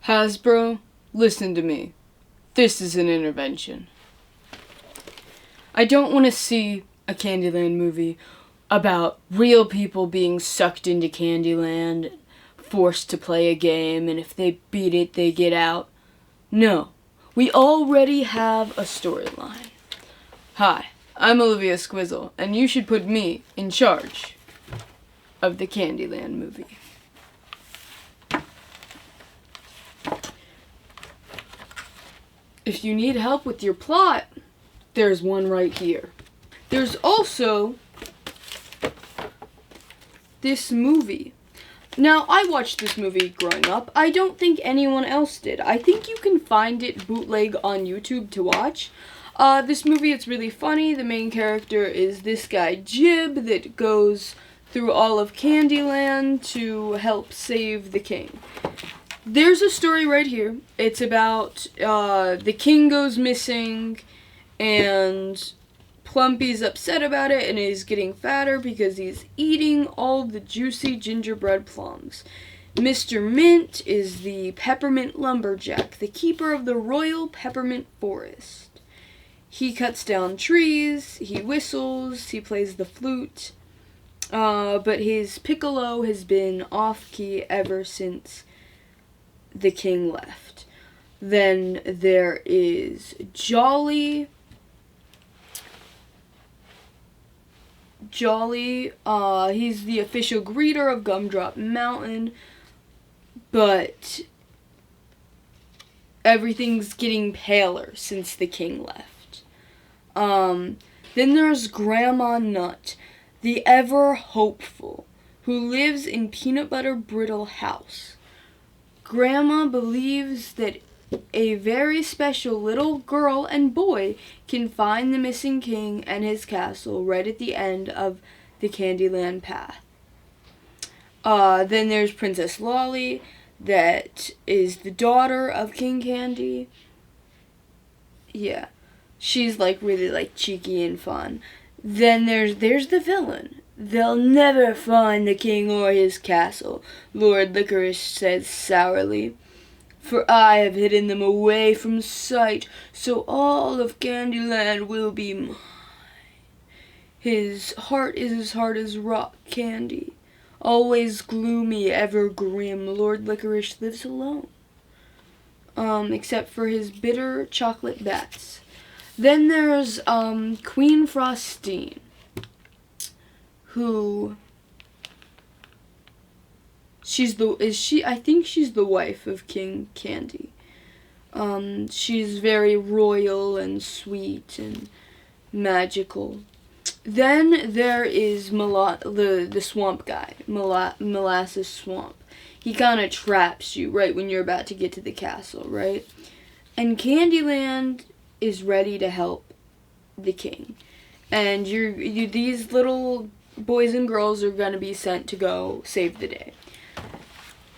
Hasbro, listen to me. This is an intervention. I don't want to see a Candyland movie about real people being sucked into Candyland, forced to play a game, and if they beat it, they get out. No. We already have a storyline. Hi, I'm Olivia Squizzle, and you should put me in charge of the Candyland movie. If you need help with your plot, there's one right here. There's also this movie. Now, I watched this movie growing up. I don't think anyone else did. I think you can find it bootleg on YouTube to watch. This movie, it's really funny. The main character is this guy, Jib, that goes through all of Candyland to help save the king. There's a story right here. It's about the king goes missing, and Plumpy's upset about it and is getting fatter because he's eating all the juicy gingerbread plums. Mr. Mint is the peppermint lumberjack, the keeper of the royal peppermint forest. He cuts down trees, he whistles, he plays the flute, but his piccolo has been off-key ever since the king left. Then there is Jolly, he's the official greeter of Gumdrop Mountain, but everything's getting paler since the king left. Then there's Grandma Nut, the ever hopeful, who lives in Peanut Butter Brittle House. Grandma believes that a very special little girl and boy can find the missing king and his castle right at the end of the Candyland path. Then there's Princess Lolly, that is the daughter of King Candy. Yeah, she's really cheeky and fun. Then there's the villain. They'll never find the king or his castle, Lord Licorice says sourly. For I have hidden them away from sight, so all of Candyland will be mine. His heart is as hard as rock candy. Always gloomy, ever grim, Lord Licorice lives alone. Except for his bitter chocolate bats. Then there's Queen Frostine, who I think she's the wife of King Candy. She's very royal and sweet and magical. Then there is the swamp guy, Molasses Swamp. He kind of traps you right when you're about to get to the castle, right? And Candyland is ready to help the king. And these little boys and girls are going to be sent to go save the day.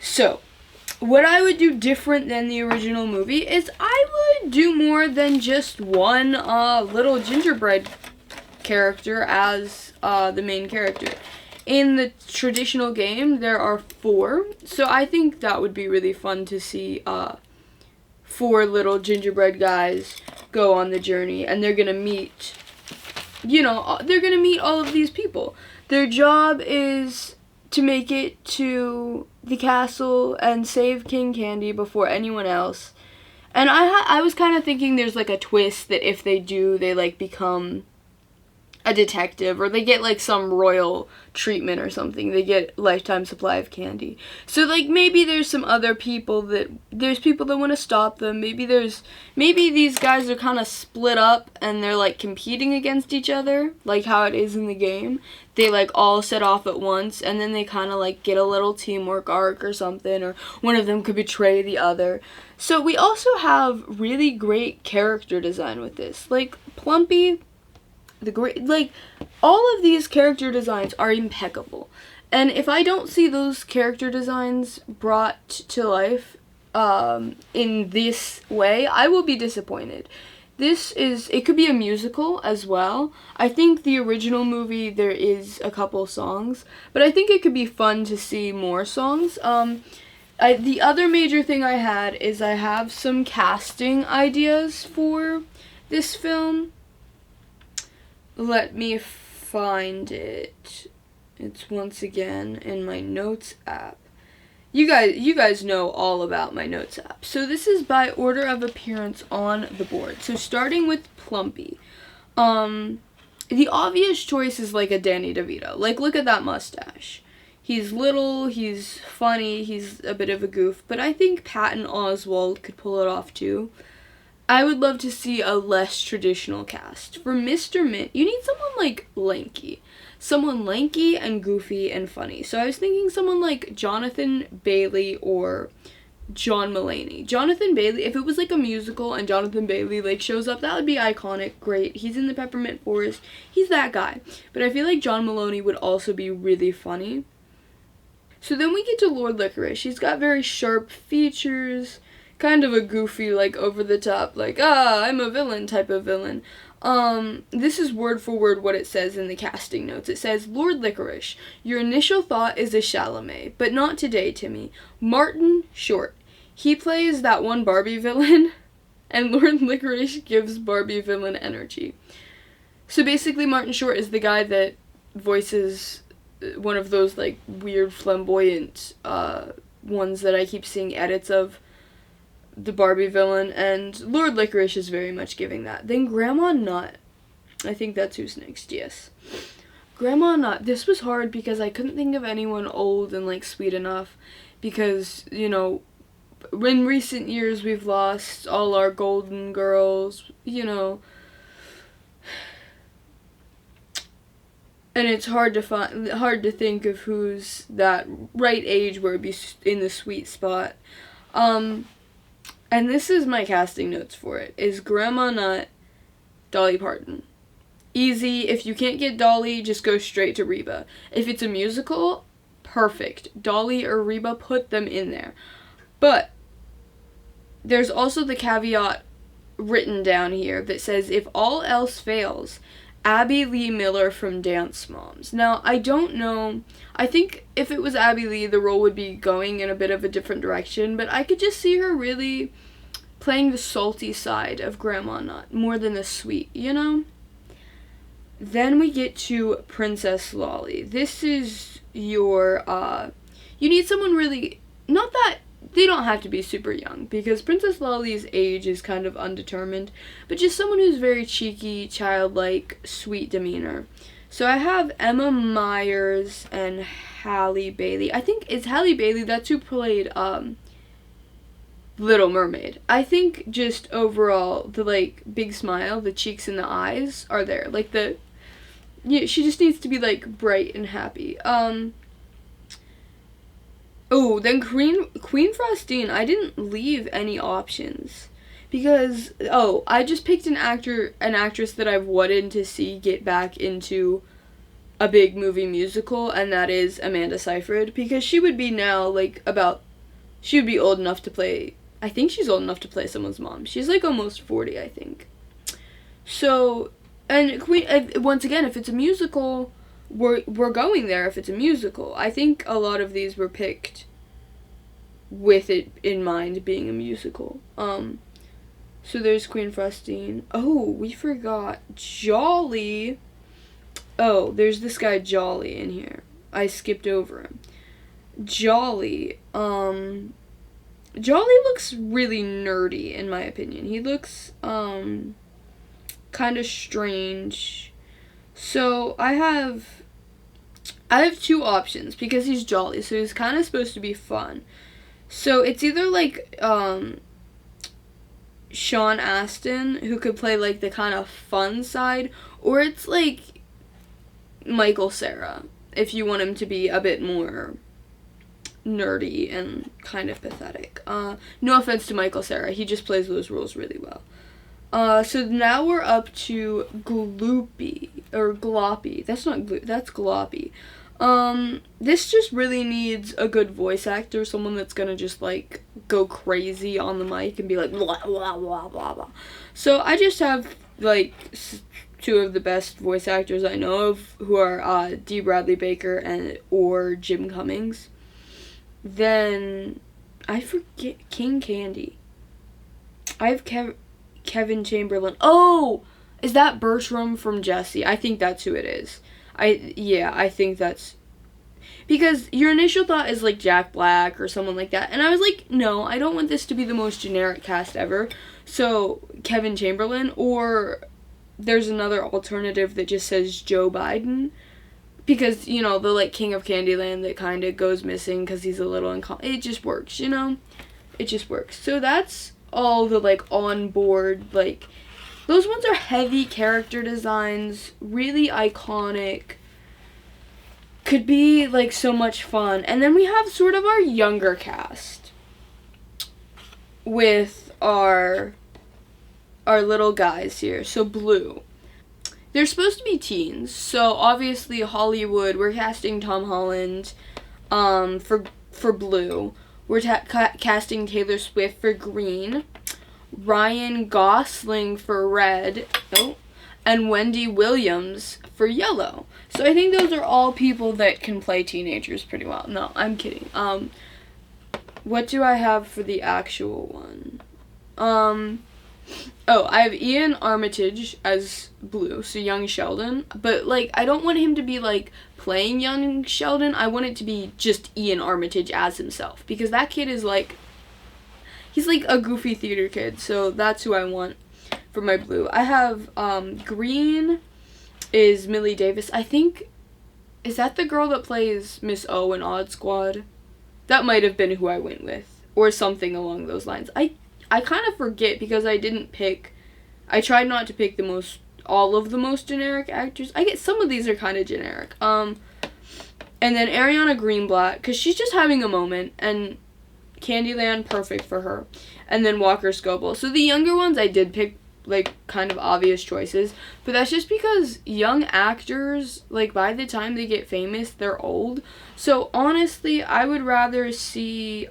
So, what I would do different than the original movie is I would do more than just one little gingerbread character as the main character. In the traditional game, there are 4, so I think that would be really fun to see 4 little gingerbread guys go on the journey, and they're gonna meet, all of these people. Their job is to make it to the castle and save King Candy before anyone else. And I was kind of thinking there's a twist that if they do, they become a detective, or they get some royal treatment or something. They get lifetime supply of candy. So maybe there's some other people there's people that want to stop them. Maybe these guys are kind of split up and they're competing against each other, like how it is in the game. They all set off at once, and then they kind of get a little teamwork arc or something, or one of them could betray the other. So we also have really great character design with this. Plumpy, all of these character designs are impeccable. And if I don't see those character designs brought to life in this way, I will be disappointed. It could be a musical as well. I think the original movie, there is a couple songs, but I think it could be fun to see more songs. The other major thing I had is I have some casting ideas for this film. Let me find it. It's once again in my notes app. You guys know all about my notes app. So this is by order of appearance on the board. So starting with Plumpy. The obvious choice is like a Danny DeVito. Like, look at that mustache. He's little, he's funny, he's a bit of a goof, but I think Patton Oswalt could pull it off too. I would love to see a less traditional cast. For Mr. Mint, you need someone like lanky. Someone lanky and goofy and funny. So I was thinking someone like Jonathan Bailey or John Mulaney. Jonathan Bailey, if it was like a musical and Jonathan Bailey like shows up, that would be iconic. Great. He's in the Peppermint Forest. He's that guy. But I feel like John Mulaney would also be really funny. So then we get to Lord Licorice. He's got very sharp features, kind of a goofy, like, over-the-top, like, I'm a villain type of villain. This is word for word what it says in the casting notes. It says, Lord Licorice, your initial thought is a Chalamet, but not today, Timmy. Martin Short. He plays that one Barbie villain, and Lord Licorice gives Barbie villain energy. So basically, Martin Short is the guy that voices one of those, like, weird flamboyant ones that I keep seeing edits of, the Barbie villain, and Lord Licorice is very much giving that. Then Grandma Nut. I think that's who's next, yes. Grandma Nut. This was hard because I couldn't think of anyone old and, like, sweet enough because, you know, in recent years we've lost all our golden girls, you know. And it's hard to think of who's that right age where it'd be in the sweet spot. And this is my casting notes for it. Is Grandma Nut, Dolly Parton. Easy. If you can't get Dolly, just go straight to Reba. If it's a musical, perfect. Dolly or Reba, put them in there. But there's also the caveat written down here that says, if all else fails, Abby Lee Miller from Dance Moms. Now, I don't know. I think if it was Abby Lee, the role would be going in a bit of a different direction, but I could just see her really playing the salty side of Grandma Nut more than the sweet, you know? Then we get to Princess Lolly. This is your, you need someone really, not that, they don't have to be super young, because Princess Lolly's age is kind of undetermined, but just someone who's very cheeky, childlike, sweet demeanor. So I have Emma Myers and Halle Bailey. I think it's Halle Bailey, that's who played, Little Mermaid. I think just overall, the, like, big smile, the cheeks and the eyes are there. Like, she just needs to be, like, bright and happy. Oh, then Queen Frostine, I didn't leave any options. Because, I just picked an actress that I've wanted to see get back into a big movie musical, and that is Amanda Seyfried. Because she would be now, like, she would be old enough to play, I think she's old enough to play someone's mom. She's, like, almost 40, I think. So, and once again, if it's a musical, we're going there if it's a musical. I think a lot of these were picked with it in mind being a musical. So there's Queen Frostine. Oh, we forgot Jolly. Oh, there's this guy Jolly in here. I skipped over him. Jolly. Jolly looks really nerdy in my opinion. He looks kind of strange. So I have two options because he's Jolly, so he's kind of supposed to be fun. So it's either like Sean Astin, who could play like the kind of fun side, or it's like Michael Cera, if you want him to be a bit more nerdy and kind of pathetic. No offense to Michael Cera, he just plays those roles really well. So now we're up to Gloopy, or Gloppy. That's Gloppy. This just really needs a good voice actor, someone that's gonna just, like, go crazy on the mic and be like, blah, blah, blah, blah, blah. So I just have, like, two of the best voice actors I know of, who are, D. Bradley Baker or Jim Cummings. Then I forget King Candy. I have Kevin Chamberlain. Oh, is that Bertram from Jessie? I think that's who it is. I think that's because your initial thought is like Jack Black or someone like that, and I was like, no, I don't want this to be the most generic cast ever. So Kevin Chamberlain, or there's another alternative that just says Joe Biden, because you know the like King of Candyland that kind of goes missing because he's a little it just works, you know, it just works. So that's all the like on board, like those ones are heavy character designs, really iconic, could be like so much fun. And then we have sort of our younger cast with our little guys here. So Blue, they're supposed to be teens, so obviously Hollywood, we're casting Tom Holland for Blue. We're casting Taylor Swift for Green, Ryan Gosling for Red, and Wendy Williams for Yellow. So I think those are all people that can play teenagers pretty well. No, I'm kidding. What do I have for the actual one? I have Ian Armitage as Blue, so young Sheldon. But, like, I don't want him to be, like, playing young Sheldon. I want it to be just Ian Armitage as himself. Because that kid is, like, he's, like, a goofy theater kid. So that's who I want for my Blue. I have, Green is Millie Davis. I think, is that the girl that plays Miss O in Odd Squad? That might have been who I went with. Or something along those lines. I kind of forget because I tried not to pick all of the most generic actors. I get some of these are kind of generic. And then Ariana Greenblatt, because she's just having a moment, and Candyland, perfect for her. And then Walker Scobell. So the younger ones I did pick, like, kind of obvious choices, but that's just because young actors, like, by the time they get famous, they're old. So honestly, I would rather see,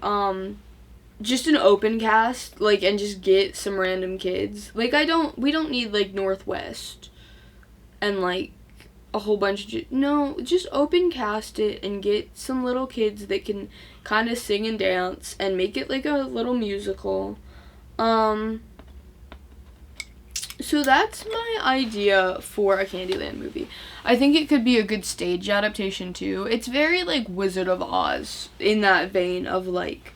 just an open cast, like, and just get some random kids. Like, we don't need, like, Northwest and, like, a whole bunch of, no, just open cast it and get some little kids that can kind of sing and dance and make it, like, a little musical. So that's my idea for a Candyland movie. I think it could be a good stage adaptation, too. It's very, like, Wizard of Oz in that vein of, like,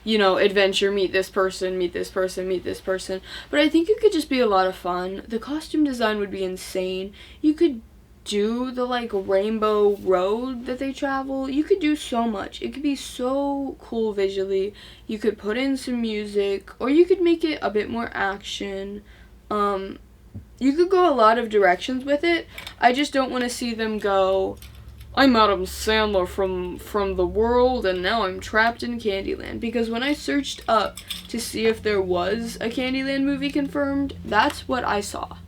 you know, adventure, meet this person, meet this person, meet this person. But I think it could just be a lot of fun. The costume design would be insane. You could do the, like, rainbow road that they travel. You could do so much. It could be so cool visually. You could put in some music, or you could make it a bit more action. You could go a lot of directions with it. I just don't want to see them go, I'm Adam Sandler from the world, and now I'm trapped in Candyland. Because when I searched up to see if there was a Candyland movie confirmed, that's what I saw.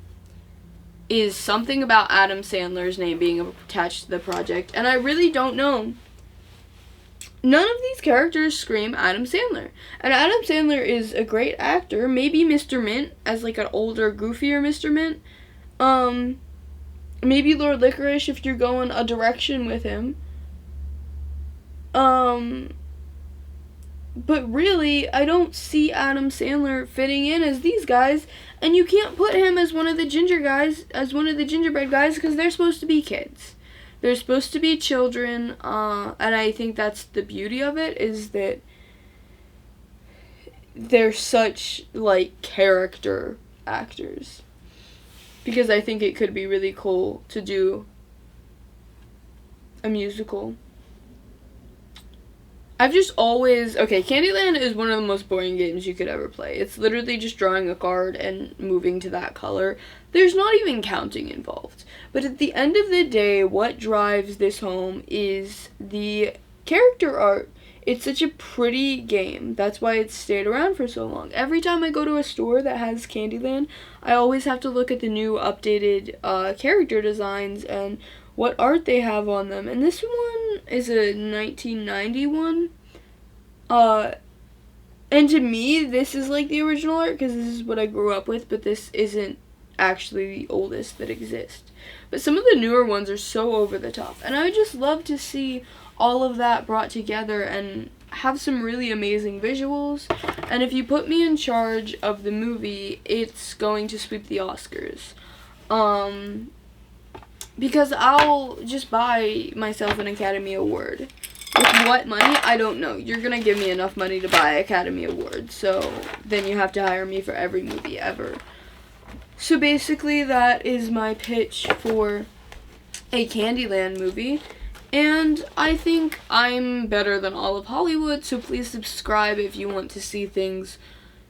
Is something about Adam Sandler's name being attached to the project, and I really don't know. None of these characters scream Adam Sandler. And Adam Sandler is a great actor. Maybe Mr. Mint as, like, an older, goofier Mr. Mint. Maybe Lord Licorice if you're going a direction with him. But really, I don't see Adam Sandler fitting in as these guys. And you can't put him as one of the gingerbread guys, because they're supposed to be kids. They're supposed to be children, and I think that's the beauty of it, is that they're such, like, character actors. Because I think it could be really cool to do a musical. Candyland is one of the most boring games you could ever play. It's literally just drawing a card and moving to that color. There's not even counting involved. But at the end of the day, what drives this home is the character art. It's such a pretty game. That's why it's stayed around for so long. Every time I go to a store that has Candyland, I always have to look at the new updated character designs and what art they have on them. And this one is a 1991. And to me, this is like the original art because this is what I grew up with, but this isn't actually the oldest that exists. But some of the newer ones are so over the top. And I would just love to see all of that brought together and have some really amazing visuals, and if you put me in charge of the movie, it's going to sweep the Oscars. Because I'll just buy myself an Academy Award. With what money? I don't know. You're gonna give me enough money to buy Academy Award, so then you have to hire me for every movie ever. So basically, that is my pitch for a Candyland movie, and I think I'm better than all of Hollywood, so please subscribe if you want to see things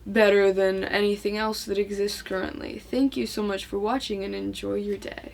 better than anything else that exists currently. Thank you so much for watching, and enjoy your day.